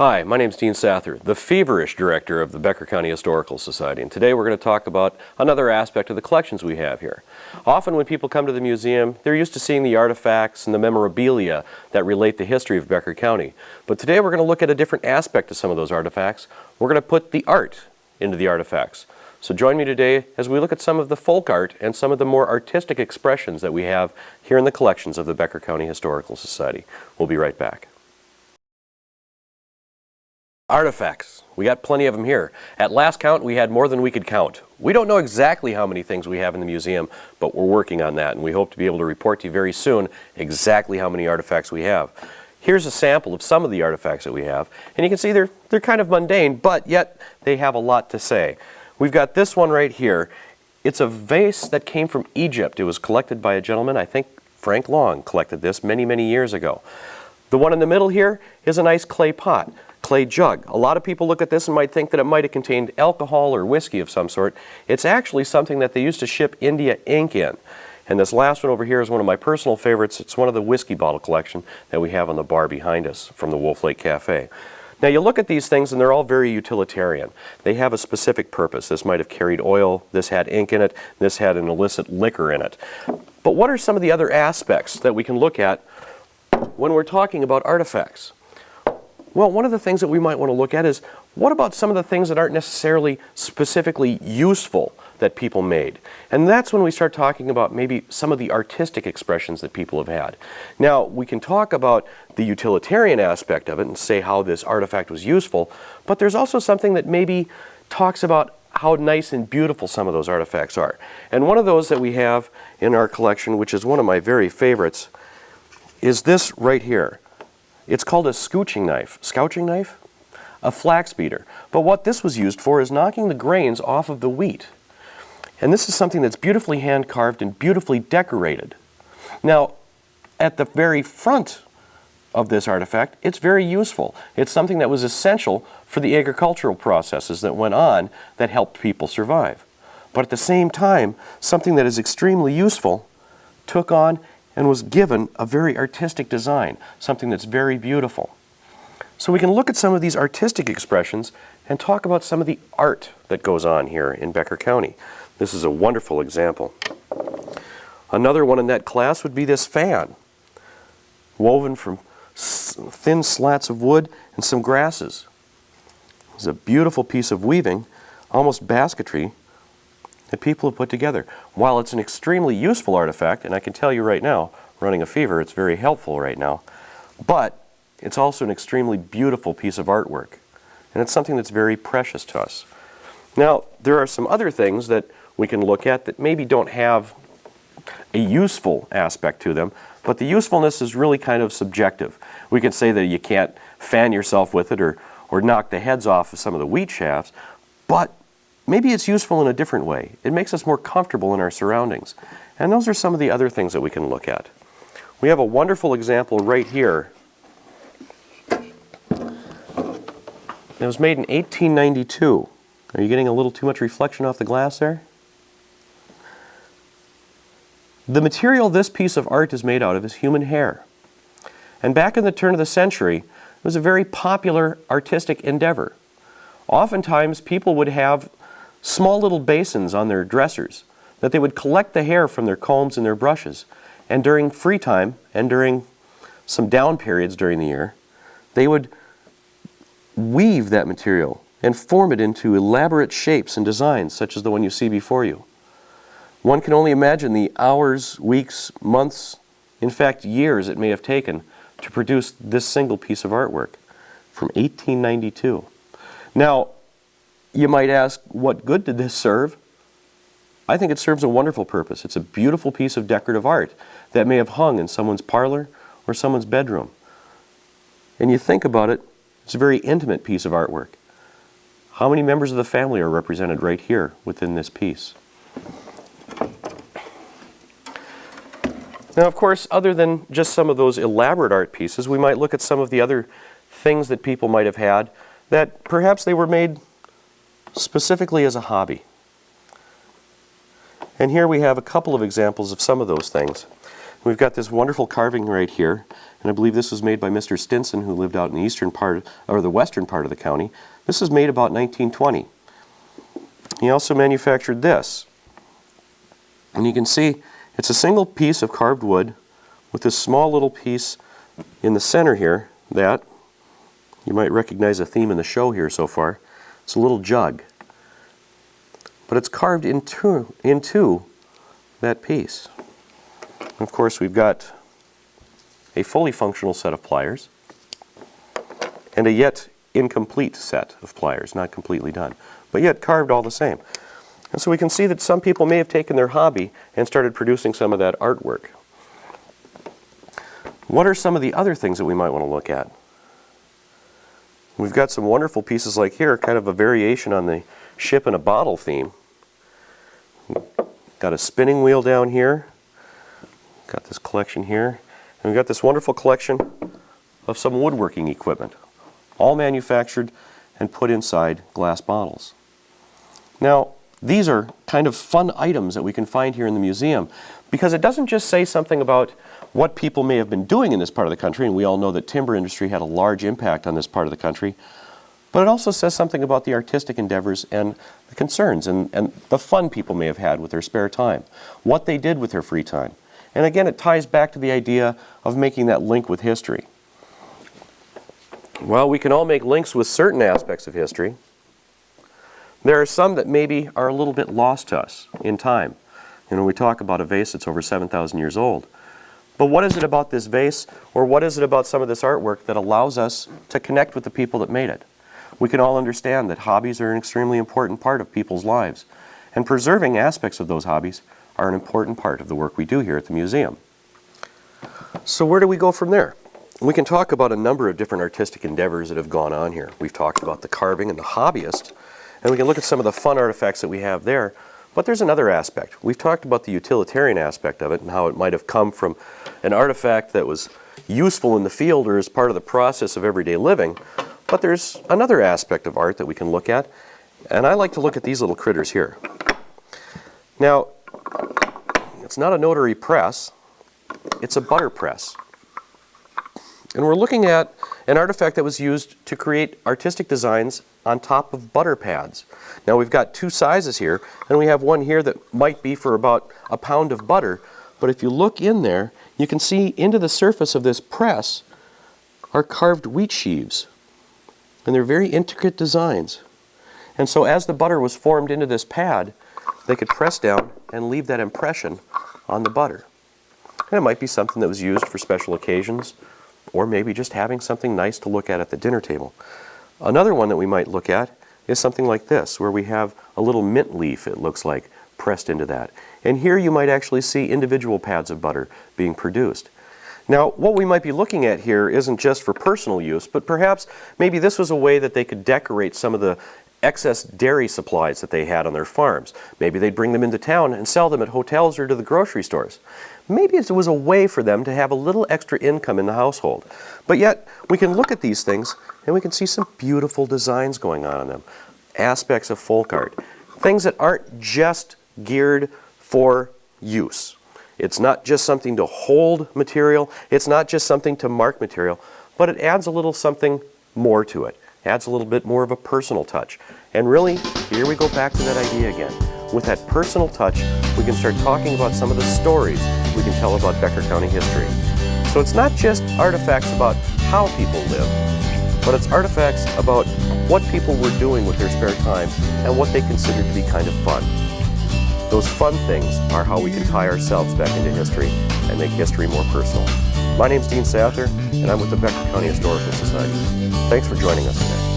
Hi, my name is Dean Sather, the feverish director of the Becker County Historical Society, and today we're going to talk about another aspect of the collections we have here. Often when people come to the museum, they're used to seeing the artifacts and the memorabilia that relate the history of Becker County. But today we're going to look at a different aspect of some of those artifacts. We're going to put the art into the artifacts. So join me today as we look at some of the folk art and some of the more artistic expressions that we have here in the collections of the Becker County Historical Society. We'll be right back. Artifacts. We got plenty of them here. At last count, we had more than we could count. We don't know exactly how many things we have in the museum, but we're working on that, and we hope to be able to report to you very soon exactly how many artifacts we have. Here's a sample of some of the artifacts that we have, and you can see they're kind of mundane, but yet they have a lot to say. We've got this one right here. It's a vase that came from Egypt. It was collected by a gentleman, I think Frank Long collected this many, many years ago. The one in the middle here is a nice clay pot. Clay jug. A lot of people look at this and might think that it might have contained alcohol or whiskey of some sort. It's actually something that they used to ship India ink in. And this last one over here is one of my personal favorites. It's one of the whiskey bottle collection that we have on the bar behind us from the Wolf Lake Cafe. Now you look at these things and they're all very utilitarian. They have a specific purpose. This might have carried oil, this had ink in it, this had an illicit liquor in it. But what are some of the other aspects that we can look at when we're talking about artifacts? Well, one of the things that we might want to look at is, what about some of the things that aren't necessarily specifically useful that people made? And that's when we start talking about maybe some of the artistic expressions that people have had. Now, we can talk about the utilitarian aspect of it and say how this artifact was useful, but there's also something that maybe talks about how nice and beautiful some of those artifacts are. And one of those that we have in our collection, which is one of my very favorites, is this right here. It's called a scooching knife. Scouching knife? A flax beater. But what this was used for is knocking the grains off of the wheat. And this is something that's beautifully hand carved and beautifully decorated. Now, at the very front of this artifact, it's very useful. It's something that was essential for the agricultural processes that went on that helped people survive. But at the same time, something that is extremely useful took on and was given a very artistic design, something that's very beautiful. So we can look at some of these artistic expressions and talk about some of the art that goes on here in Becker County. This is a wonderful example. Another one in that class would be this fan, woven from thin slats of wood and some grasses. It's a beautiful piece of weaving, almost basketry, that people have put together. While it's an extremely useful artifact, and I can tell you right now, running a fever, it's very helpful right now, but it's also an extremely beautiful piece of artwork. And it's something that's very precious to us. Now, there are some other things that we can look at that maybe don't have a useful aspect to them, but the usefulness is really kind of subjective. We could say that you can't fan yourself with it or knock the heads off of some of the wheat shafts, but maybe it's useful in a different way. It makes us more comfortable in our surroundings. And those are some of the other things that we can look at. We have a wonderful example right here. It was made in 1892. Are you getting a little too much reflection off the glass there? The material this piece of art is made out of is human hair. And back in the turn of the century, it was a very popular artistic endeavor. Oftentimes, people would have small little basins on their dressers that they would collect the hair from their combs and their brushes. And during free time and during some down periods during the year, they would weave that material and form it into elaborate shapes and designs such as the one you see before you. One can only imagine the hours, weeks, months, in fact years it may have taken to produce this single piece of artwork from 1892. Now, you might ask, what good did this serve? I think it serves a wonderful purpose. It's a beautiful piece of decorative art that may have hung in someone's parlor or someone's bedroom. And you think about it, it's a very intimate piece of artwork. How many members of the family are represented right here within this piece? Now, of course, other than just some of those elaborate art pieces, we might look at some of the other things that people might have had that perhaps they were made specifically as a hobby. And here we have a couple of examples of some of those things. We've got this wonderful carving right here, and I believe this was made by Mr. Stinson, who lived out in the eastern part, or the western part of the county. This was made about 1920. He also manufactured this. And you can see it's a single piece of carved wood with this small little piece in the center here that you might recognize a theme in the show here so far. It's a little jug. But it's carved into that piece. And of course, we've got a fully functional set of pliers and a yet incomplete set of pliers, not completely done, but yet carved all the same. And so we can see that some people may have taken their hobby and started producing some of that artwork. What are some of the other things that we might want to look at? We've got some wonderful pieces like here, kind of a variation on the ship in a bottle theme. Got a spinning wheel down here. Got this collection here. And we've got this wonderful collection of some woodworking equipment, all manufactured and put inside glass bottles. Now, these are kind of fun items that we can find here in the museum, because it doesn't just say something about what people may have been doing in this part of the country, and we all know that timber industry had a large impact on this part of the country, but it also says something about the artistic endeavors and the concerns and the fun people may have had with their spare time, what they did with their free time. And again, it ties back to the idea of making that link with history. Well, we can all make links with certain aspects of history. There are some that maybe are a little bit lost to us in time. You know, we talk about a vase that's over 7,000 years old. But what is it about this vase, or what is it about some of this artwork that allows us to connect with the people that made it? We can all understand that hobbies are an extremely important part of people's lives, and preserving aspects of those hobbies are an important part of the work we do here at the museum. So where do we go from there? We can talk about a number of different artistic endeavors that have gone on here. We've talked about the carving and the hobbyist, and we can look at some of the fun artifacts that we have there. But there's another aspect. We've talked about the utilitarian aspect of it and how it might have come from an artifact that was useful in the field or as part of the process of everyday living. But there's another aspect of art that we can look at, and I like to look at these little critters here. Now, it's not a notary press, it's a butter press. And we're looking at an artifact that was used to create artistic designs on top of butter pads. Now we've got two sizes here, and we have one here that might be for about a pound of butter, but if you look in there, you can see into the surface of this press are carved wheat sheaves. And they're very intricate designs. And so as the butter was formed into this pad, they could press down and leave that impression on the butter. And it might be something that was used for special occasions, or maybe just having something nice to look at the dinner table. Another one that we might look at is something like this, where we have a little mint leaf, it looks like, pressed into that. And here you might actually see individual pads of butter being produced. Now, what we might be looking at here isn't just for personal use, but perhaps maybe this was a way that they could decorate some of the excess dairy supplies that they had on their farms. Maybe they'd bring them into town and sell them at hotels or to the grocery stores. Maybe it was a way for them to have a little extra income in the household. But yet, we can look at these things and we can see some beautiful designs going on in them. Aspects of folk art. Things that aren't just geared for use. It's not just something to hold material. It's not just something to mark material. But it adds a little something more to it. Adds a little bit more of a personal touch. And really, here we go back to that idea again. With that personal touch, we can start talking about some of the stories we can tell about Becker County history. So it's not just artifacts about how people live, but it's artifacts about what people were doing with their spare time and what they considered to be kind of fun. Those fun things are how we can tie ourselves back into history and make history more personal. My name's Dean Sather, and I'm with the Becker County Historical Society. Thanks for joining us today.